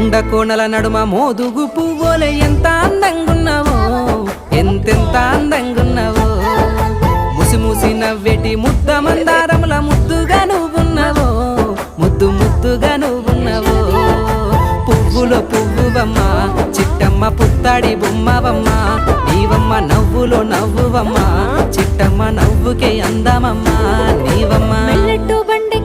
కొండ కోణల నడుమ మోదుగు పువ్వులే ఎంత అందంగున్నావో, ఎంతెంత అందంగున్నావో. ముసి ముసి నవ్వెటి ముద్ద మందారముల ముద్దుగా నువ్వున్నావో, ముద్దు ముద్దుగా నువ్వున్నావో. పువ్వులో పువ్వువమ్మ చిట్టమ్మ పుత్తాడి బొమ్మవమ్మ, నీవమ్మ నవ్వులో నవ్వువమ్మ చిట్టమ్మ నవ్వుకే అందమమ్మ నీవమ్మ. మెల్లట్టు బండి